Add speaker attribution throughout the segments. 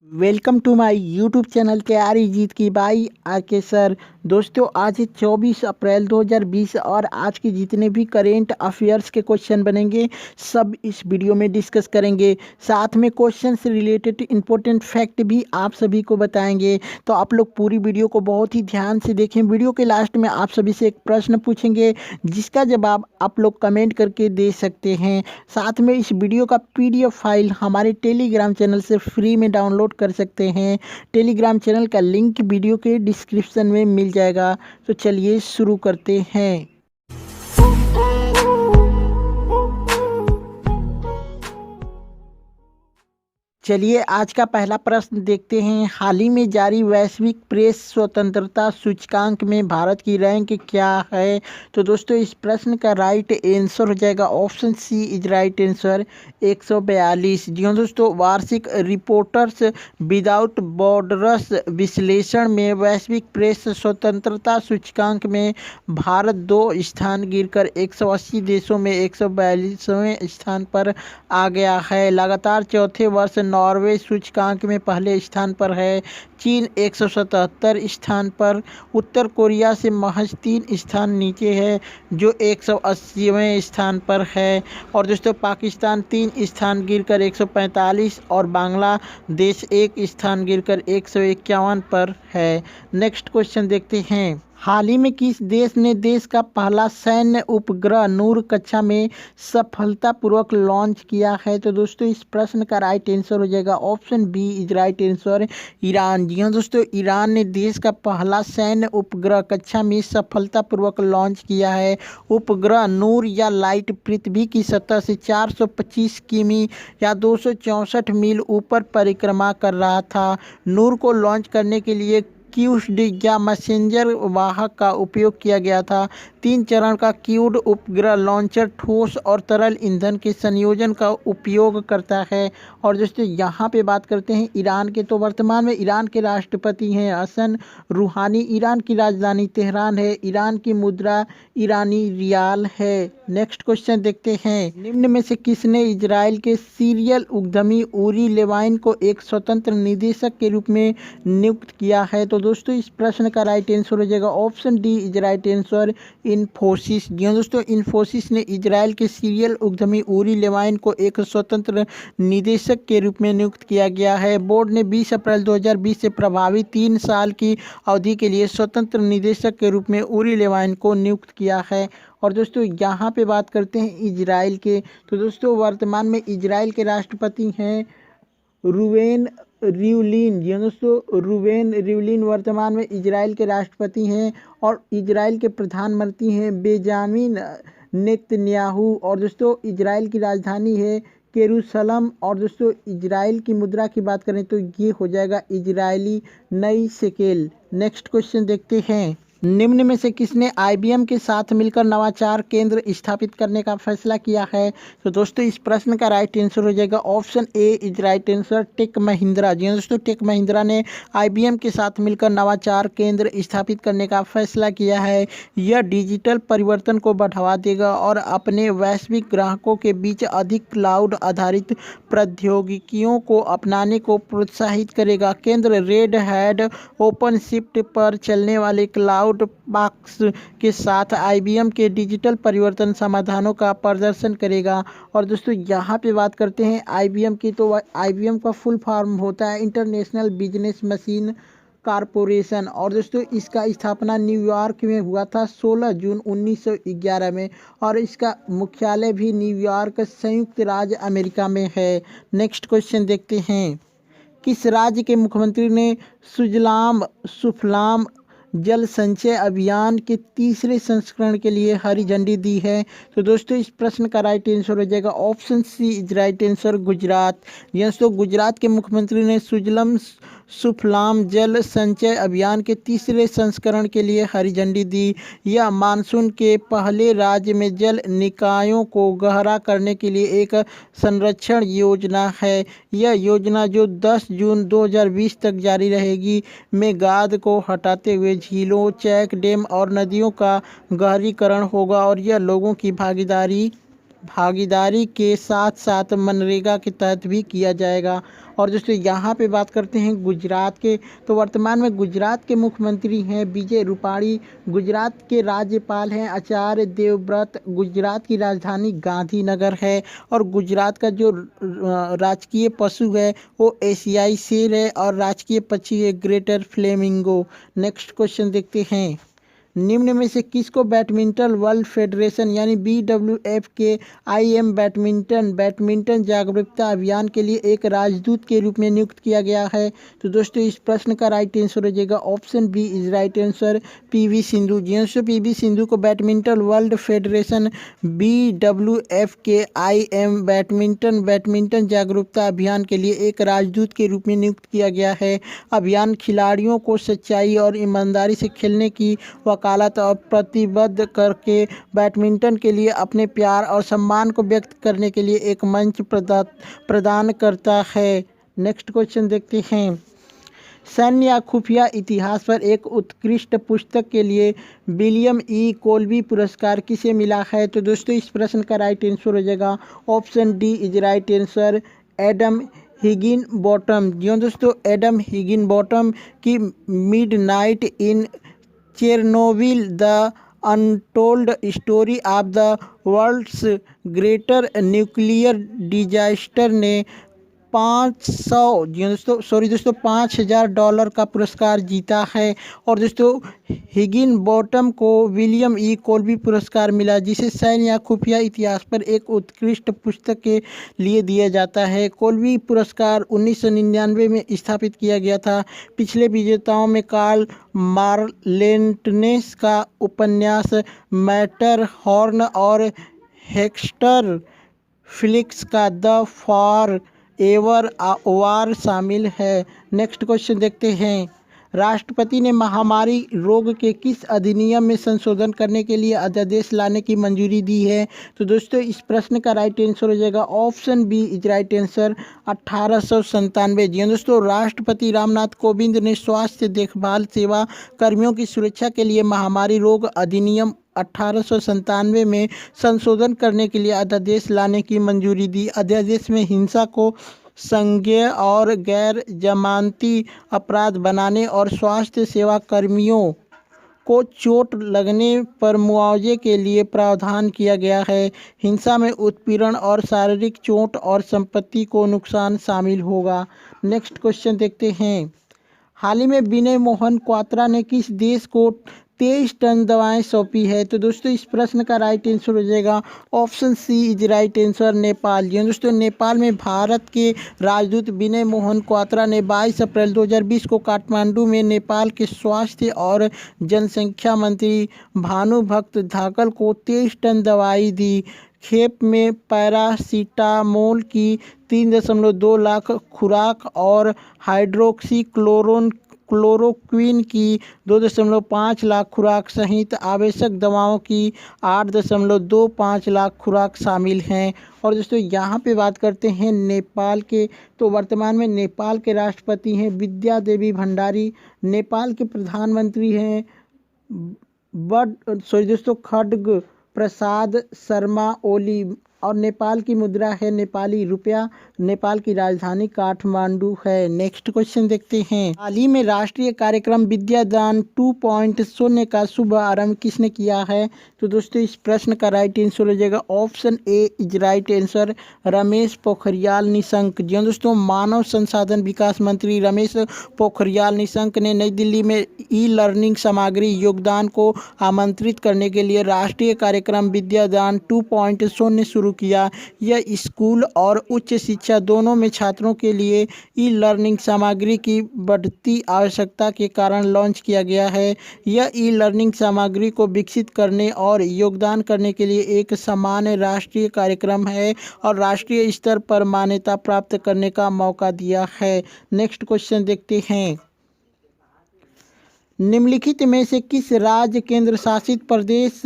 Speaker 1: Welcome to my YouTube channel तैयारी जीत की बाई आके सर। दोस्तों आज है 24 अप्रैल 2020 और आज के जितने भी करेंट अफेयर्स के क्वेश्चन बनेंगे सब इस वीडियो में डिस्कस करेंगे। साथ में क्वेश्चन से रिलेटेड इंपॉर्टेंट फैक्ट भी आप सभी को बताएंगे। तो आप लोग पूरी वीडियो को बहुत ही ध्यान से देखें। वीडियो के लास्ट में आप सभी से एक प्रश्न पूछेंगे जिसका जवाब आप लोग कमेंट करके दे सकते हैं। साथ में इस वीडियो का PDF फाइल हमारे टेलीग्राम चैनल से फ्री में डाउनलोड कर सकते हैं। टेलीग्राम चैनल का लिंक वीडियो के डिस्क्रिप्शन में मिल जाएगा। तो चलिए शुरू करते हैं। चलिए आज का पहला प्रश्न देखते हैं। हाल ही में जारी वैश्विक प्रेस स्वतंत्रता सूचकांक में भारत की रैंक क्या है? तो दोस्तों इस प्रश्न का राइट आंसर हो जाएगा option C is right answer 142। जी हाँ दोस्तों, वार्षिक रिपोर्टर्स विदाउट बॉर्डर्स विश्लेषण में वैश्विक प्रेस स्वतंत्रता सूचकांक में भारत 2 स्थान गिरकर 180 देशों में 142वें स्थान पर आ गया है। लगातार चौथे वर्ष नॉर्वे सूचकांक में पहले स्थान पर है। चीन 177 स्थान पर, उत्तर कोरिया से महज 3 स्थान नीचे है जो 180वें स्थान पर है। और दोस्तों पाकिस्तान 3 स्थान गिरकर 145 और बांग्लादेश 1 स्थान गिरकर 151 पर है। नेक्स्ट क्वेश्चन देखते हैं। हाल ही में किस देश ने देश का पहला सैन्य उपग्रह नूर कक्षा में सफलतापूर्वक लॉन्च किया है? तो दोस्तों इस प्रश्न का राइट आंसर हो जाएगा option B is right answer Iran. जी हाँ दोस्तों, ईरान ने देश का पहला सैन्य उपग्रह कक्षा में सफलतापूर्वक लॉन्च किया है। उपग्रह नूर या लाइट पृथ्वी की सतह से 425 किमी या 264 मील ऊपर परिक्रमा कर रहा था। नूर को लॉन्च करने के लिए क्यूड या मैसेंजर वाहक का उपयोग किया गया था। 3 चरण का क्यूड उपग्रह लॉन्चर ठोस और तरल ईंधन के संयोजन का उपयोग करता है। और दोस्तों यहाँ पे बात करते हैं ईरान के, तो वर्तमान में ईरान के राष्ट्रपति हैं हसन रूहानी। ईरान की राजधानी तेहरान है। ईरान की मुद्रा ईरानी रियाल है। नेक्स्ट क्वेश्चन देखते हैं। निम्न में से किसने इजराइल के सीरियल उद्यमी उरी लेवाइन को एक स्वतंत्र निदेशक के रूप में नियुक्त किया है? तो दोस्तों इस प्रश्न का राइट आंसर हो जाएगा option D is right answer Infosys. जी हाँ दोस्तों, इन्फोसिस ने इजराइल के सीरियल उद्यमी उरी लेवाइन को एक स्वतंत्र निदेशक के रूप में नियुक्त किया गया है। बोर्ड ने 20 अप्रैल 2020 से प्रभावी 3 साल की अवधि के लिए स्वतंत्र निदेशक के रूप में उरी लेवाइन को नियुक्त किया है। और दोस्तों यहाँ पे बात करते हैं इजराइल के, तो दोस्तों वर्तमान में इजराइल के राष्ट्रपति हैं रूवेन रिवलिन। जी दोस्तों, रूवेन रिवलिन वर्तमान में इजराइल के राष्ट्रपति हैं। और इजराइल के प्रधानमंत्री हैं बेंजामिन नेतन्याहू। और दोस्तों इजराइल की राजधानी है यरूशलेम। और दोस्तों इजराइल की मुद्रा की बात करें तो ये हो जाएगा इजरायली नई शेकेल। नेक्स्ट क्वेश्चन देखते हैं। निम्न में से किसने IBM के साथ मिलकर नवाचार केंद्र स्थापित करने का फैसला किया है? तो दोस्तों इस प्रश्न का राइट आंसर हो जाएगा option A is right answer tech Mahindra. जी दोस्तों, टेक महिंद्रा ने IBM के साथ मिलकर नवाचार केंद्र स्थापित करने का फैसला किया है। यह डिजिटल परिवर्तन को बढ़ावा देगा और अपने वैश्विक ग्राहकों के बीच अधिक क्लाउड आधारित प्रौद्योगिकियों को अपनाने को प्रोत्साहित करेगा। केंद्र रेड हैट ओपनशिफ्ट पर चलने वाले क्लाउड बॉक्स के साथ IBM के डिजिटल परिवर्तन समाधानों का प्रदर्शन करेगा। और दोस्तों यहाँ पे बात करते हैं IBM की, तो IBM का फुल फॉर्म होता है इंटरनेशनल बिजनेस मशीन कारपोरेशन। और दोस्तों इसका स्थापना न्यूयॉर्क में हुआ था 16 जून 1911 में। और इसका मुख्यालय भी न्यूयॉर्क संयुक्त राज्य अमेरिका में है। नेक्स्ट क्वेश्चन देखते हैं। किस राज्य के मुख्यमंत्री ने सुजलाम सुफलाम जल संचय अभियान के तीसरे संस्करण के लिए हरी झंडी दी है? तो दोस्तों इस प्रश्न का राइट आंसर हो जाएगा option C is right answer Gujarat. दोस्तों गुजरात के मुख्यमंत्री ने सुजलम सुफलाम जल संचय अभियान के तीसरे संस्करण के लिए हरी झंडी दी। यह मानसून के पहले राज्य में जल निकायों को गहरा करने के लिए एक संरक्षण योजना है। यह योजना जो 10 जून 2020 तक जारी रहेगी, मेगाद को हटाते हुए झीलों, चेक डैम और नदियों का गहरीकरण होगा। और यह लोगों की भागीदारी के साथ साथ मनरेगा के तहत भी किया जाएगा। और दोस्तों यहाँ पे बात करते हैं गुजरात के, तो वर्तमान में गुजरात के मुख्यमंत्री हैं विजय रूपाणी, गुजरात के राज्यपाल हैं आचार्य देवव्रत, गुजरात की राजधानी गांधीनगर है और गुजरात का जो राजकीय पशु है वो एशियाई शेर है और राजकीय पक्षी है ग्रेटर फ्लेमिंगो। नेक्स्ट क्वेश्चन देखते हैं, निम्न में से किसको बैडमिंटन वर्ल्ड फेडरेशन यानी BWF के IM बैडमिंटन जागरूकता अभियान के लिए एक राजदूत के रूप में नियुक्त किया गया है? तो दोस्तों इस प्रश्न का राइट आंसर हो जाएगा option B is right answer, PV Sindhu. जी दोस्तों PV सिंधु को बैडमिंटन वर्ल्ड फेडरेशन BWF के IM बैडमिंटन जागरूकता अभियान के लिए एक राजदूत के रूप में नियुक्त किया गया है। अभियान खिलाड़ियों को सच्चाई और ईमानदारी से खेलने की वकालत और प्रतिबद्ध करके बैडमिंटन के लिए अपने प्यार और सम्मान को व्यक्त करने के लिए एक मंच प्रदान करता है। नेक्स्ट क्वेश्चन देखते हैं, सैन्य या खुफिया इतिहास पर एक उत्कृष्ट पुस्तक के लिए विलियम ई कोल्बी पुरस्कार किसे मिला है? तो दोस्तों इस प्रश्न का राइट आंसर हो जाएगा option D is right answer, Adam Higginbotham. जी दोस्तों एडम हिगिनबॉटम की midnight in Chernobyl the untold story of the world's greater nuclear disaster ने 5,000 डॉलर का पुरस्कार जीता है। और दोस्तों हिगिनबॉटम को विलियम ई कोल्बी पुरस्कार मिला जिसे सैन्य या खुफिया इतिहास पर एक उत्कृष्ट पुस्तक के लिए दिया जाता है। कोल्बी पुरस्कार 1999 में स्थापित किया गया था। पिछले विजेताओं में कार्ल मार्लेंटनेस का उपन्यास मैटर हॉर्न और हेक्स्टर फिलिक्स का द फॉर एवर वार शामिल है। नेक्स्ट क्वेश्चन देखते हैं, राष्ट्रपति ने महामारी रोग के किस अधिनियम में संशोधन करने के लिए अध्यादेश लाने की मंजूरी दी है? तो दोस्तों इस प्रश्न का राइट आंसर हो जाएगा option B is right answer, 1897। जी दोस्तों राष्ट्रपति रामनाथ कोविंद ने स्वास्थ्य देखभाल सेवा कर्मियों की सुरक्षा के लिए महामारी रोग अधिनियम 1897 में संशोधन करने के लिए अध्यादेश लाने की मंजूरी दी। अध्यादेश में हिंसा को संज्ञेय और गैर जमानती अपराध बनाने और स्वास्थ्य सेवा कर्मियों को चोट लगने पर मुआवजे के लिए प्रावधान किया गया है। हिंसा में उत्पीड़न और शारीरिक चोट और संपत्ति को नुकसान शामिल होगा। नेक्स्ट क्वेश्चन देखते हैं, हाल ही में विनय मोहन क्वात्रा ने किस देश को 23 टन दवाएं सौंपी है? तो दोस्तों इस प्रश्न का राइट आंसर हो जाएगा option C is right answer, Nepal. जी दोस्तों नेपाल में भारत के राजदूत विनय मोहन क्वात्रा ने 22 अप्रैल 2020 को काठमांडू में नेपाल के स्वास्थ्य और जनसंख्या मंत्री भानुभक्त धाकल को 23 टन दवाई दी। खेप में पैरासीटामोल की 3.2 लाख खुराक और हाइड्रोक्सी क्लोरोक्विन की 2.5 लाख खुराक सहित आवश्यक दवाओं की 8.25 लाख खुराक शामिल हैं। और दोस्तों यहाँ पे बात करते हैं नेपाल के, तो वर्तमान में नेपाल के राष्ट्रपति हैं विद्या देवी भंडारी, नेपाल के प्रधानमंत्री हैं खड्ग प्रसाद शर्मा ओली और नेपाल की मुद्रा है नेपाली रुपया। नेपाल की राजधानी काठमांडू है। नेक्स्ट क्वेश्चन देखते हैं, हाल ही में राष्ट्रीय कार्यक्रम विद्यादान 2.0 का शुभ आरंभ किसने किया है? तो दोस्तों इस प्रश्न का राइट आंसर हो जाएगा option A is right answer, Ramesh Pokhriyal Nishank. जी दोस्तों मानव संसाधन विकास मंत्री रमेश पोखरियाल निशंक ने नई दिल्ली में ई लर्निंग सामग्री योगदान को आमंत्रित करने के लिए राष्ट्रीय कार्यक्रम विद्यादान 2.0 शुरू किया। यह स्कूल और उच्च शिक्षा दोनों में छात्रों के लिए ई लर्निंग सामग्री की बढ़ती आवश्यकता के कारण लॉन्च किया गया है। यह ई लर्निंग सामग्री को विकसित करने और योगदान करने के लिए एक सामान्य राष्ट्रीय कार्यक्रम है और राष्ट्रीय स्तर पर मान्यता प्राप्त करने का मौका दिया है। नेक्स्ट क्वेश्चन देखते हैं, निम्नलिखित में से किस राज्य केंद्र शासित प्रदेश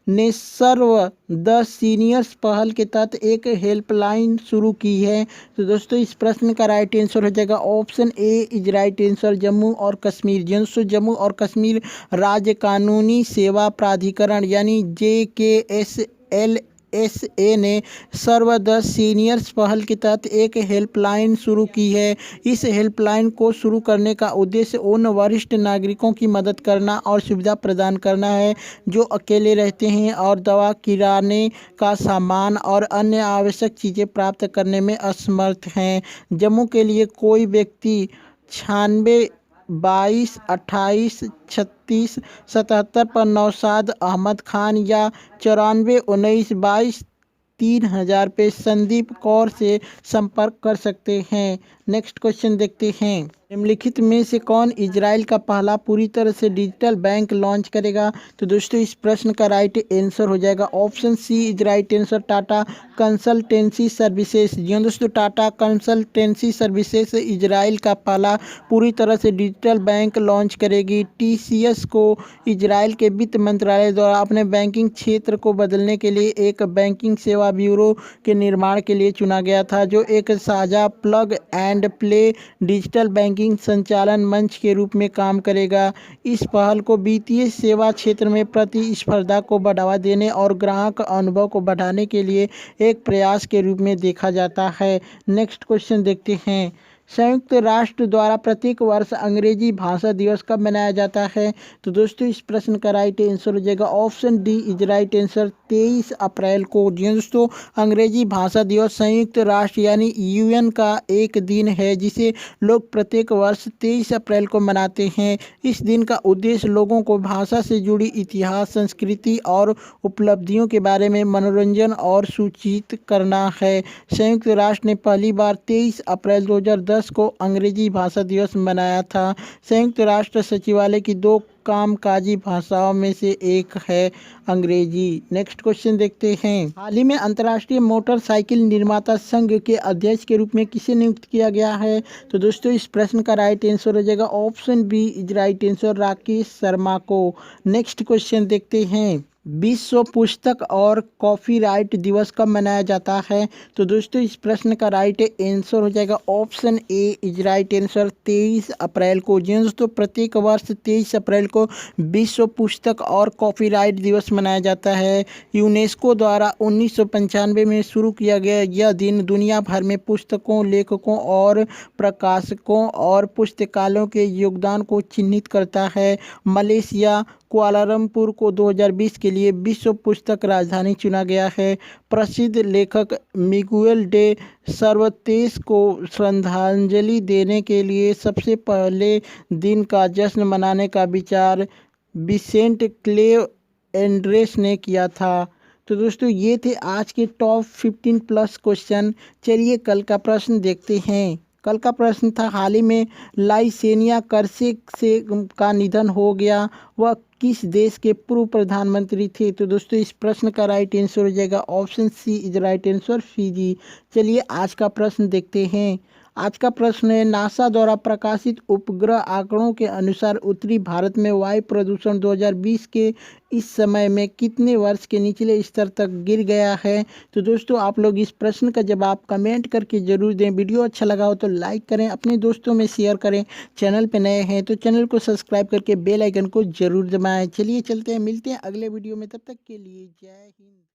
Speaker 1: ने सर्व द सीनियर्स पहल के तहत एक हेल्पलाइन शुरू की है? तो दोस्तों इस प्रश्न का राइट आंसर हो जाएगा option A is right answer, Jammu और कश्मीर। दोस्तों जम्मू और कश्मीर राज्य कानूनी सेवा प्राधिकरण यानी JKSLA USA ने सर्व द सीनियर्स पहल के तहत एक हेल्पलाइन शुरू की है। इस हेल्पलाइन को शुरू करने का उद्देश्य उन वरिष्ठ नागरिकों की मदद करना और सुविधा प्रदान करना है जो अकेले रहते हैं और दवा, किराने का सामान और अन्य आवश्यक चीज़ें प्राप्त करने में असमर्थ हैं। जम्मू के लिए कोई व्यक्ति 96 22 28 36 77 पर नौशाद अहमद खान या 94 19 22 3000 पे संदीप कौर से संपर्क कर सकते हैं। नेक्स्ट क्वेश्चन देखते हैं, निम्नलिखित में से कौन इजराइल का पहला पूरी तरह से डिजिटल बैंक लॉन्च करेगा? तो दोस्तों इस प्रश्न का राइट आंसर हो जाएगा option C is right answer, Tata consultancy services. जी हाँ दोस्तों, टाटा कंसल्टेंसी सर्विसेज इजराइल का पहला पूरी तरह से डिजिटल बैंक लॉन्च करेगी। TCS को इजराइल के वित्त मंत्रालय द्वारा अपने बैंकिंग क्षेत्र को बदलने के लिए एक बैंकिंग सेवा ब्यूरो के निर्माण के लिए चुना गया था, जो एक साझा plug and play digital banking संचालन मंच के रूप में काम करेगा। इस पहल को वित्तीय सेवा क्षेत्र में प्रतिस्पर्धा को बढ़ावा देने और ग्राहक अनुभव को बढ़ाने के लिए एक प्रयास के रूप में देखा जाता है। नेक्स्ट क्वेश्चन देखते हैं, संयुक्त राष्ट्र द्वारा प्रत्येक वर्ष अंग्रेजी भाषा दिवस कब मनाया जाता है? तो दोस्तों इस प्रश्न का राइट आंसर हो जाएगा option D is right answer, 23 अप्रैल को। जी दोस्तों, अंग्रेजी भाषा दिवस संयुक्त राष्ट्र यानी UN का एक दिन है जिसे लोग प्रत्येक वर्ष 23 अप्रैल को मनाते हैं। इस दिन का उद्देश्य लोगों को भाषा से जुड़ी इतिहास, संस्कृति और उपलब्धियों के बारे में मनोरंजन और सूचित करना है। संयुक्त राष्ट्र ने पहली बार 23 अप्रैल 2010 को अंग्रेजी भाषा दिवस मनाया था। संयुक्त राष्ट्र सचिवालय की 2 कामकाजी भाषाओं में से एक है अंग्रेजी। नेक्स्ट क्वेश्चन देखते हैं, हाल ही में अंतर्राष्ट्रीय मोटरसाइकिल निर्माता संघ के अध्यक्ष के रूप में किसे नियुक्त किया गया है? तो दोस्तों इस प्रश्न का राइट आंसर हो जाएगा option B is right answer, Rakesh Sharma को। नेक्स्ट क्वेश्चन देखते हैं, विश्व पुस्तक और कॉपीराइट दिवस कब मनाया जाता है? तो दोस्तों इस प्रश्न का राइट आंसर हो जाएगा option A is right answer, 23 अप्रैल को। जी दोस्तों, प्रत्येक वर्ष 23 अप्रैल को विश्व पुस्तक और कॉपीराइट दिवस मनाया जाता है। यूनेस्को द्वारा 1995 में शुरू किया गया यह दिन दुनिया भर में पुस्तकों, लेखकों और प्रकाशकों और पुस्तकालयों के योगदान को चिन्हित करता है। मलेशिया कुआलालंपुर को 2020 के लिए विश्व पुस्तक राजधानी चुना गया है। प्रसिद्ध लेखक मिगुएल डे सर्वांतेस को श्रद्धांजलि देने के लिए सबसे पहले दिन का जश्न मनाने का विचार विसेंट क्लेव एंड्रेस ने किया था। तो दोस्तों ये थे आज के टॉप 15 प्लस क्वेश्चन। चलिए कल का प्रश्न देखते हैं। कल का प्रश्न था, हाल ही में लाइसेनिया कर्सिक से का निधन हो गया, वह किस देश के पूर्व प्रधानमंत्री थे? तो दोस्तों इस प्रश्न का राइट आंसर हो जाएगा option C is right answer, Fiji. चलिए आज का प्रश्न देखते हैं। आज का प्रश्न है, नासा द्वारा प्रकाशित उपग्रह आंकड़ों के अनुसार उत्तरी भारत में वायु प्रदूषण 2020 के इस समय में कितने वर्ष के निचले स्तर तक गिर गया है? तो दोस्तों आप लोग इस प्रश्न का जवाब कमेंट करके जरूर दें। वीडियो अच्छा लगा हो तो लाइक करें, अपने दोस्तों में शेयर करें। चैनल पे नए हैं तो चैनल को सब्सक्राइब करके बेल आइकन को जरूर दबाएं। चलिए चलते हैं, मिलते हैं अगले वीडियो में, तब तक के लिए जय हिंद।